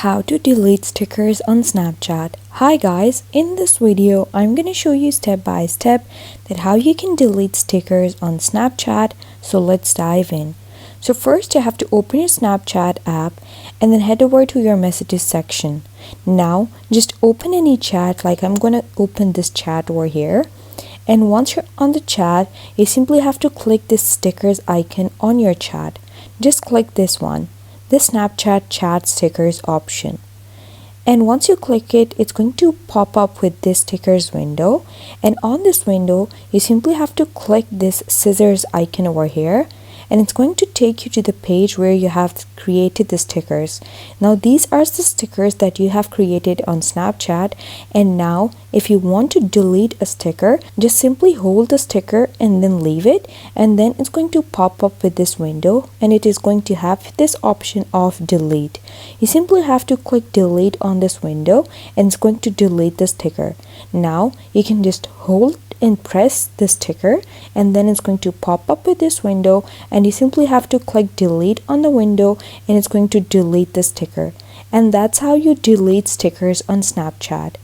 How to delete stickers on Snapchat. Hi guys, in this video I'm going to show you step by step that how you can delete stickers on Snapchat. So let's dive in. So first you have to open your Snapchat app and then head over to your messages section. Now just open any chat, like I'm going to open this chat over here. And once you're on the chat, you simply have to click this stickers icon on your chat. Just click this one, the Snapchat chat stickers option. And once you click it, it's going to pop up with this stickers window. And on this window, you simply have to click this scissors icon over here. And it's going to take you to the page where you have created the stickers. Now these are the stickers that you have created on Snapchat. And now if you want to delete a sticker, just simply hold the sticker and then leave it, and then it's going to pop up with this window and it is going to have this option of delete. You simply have to click delete on this window and it's going to delete the sticker. Now you can just hold and press the sticker and then it's going to pop up with this window, and you simply have to click delete on the window and it's going to delete the sticker. And that's how you delete stickers on Snapchat.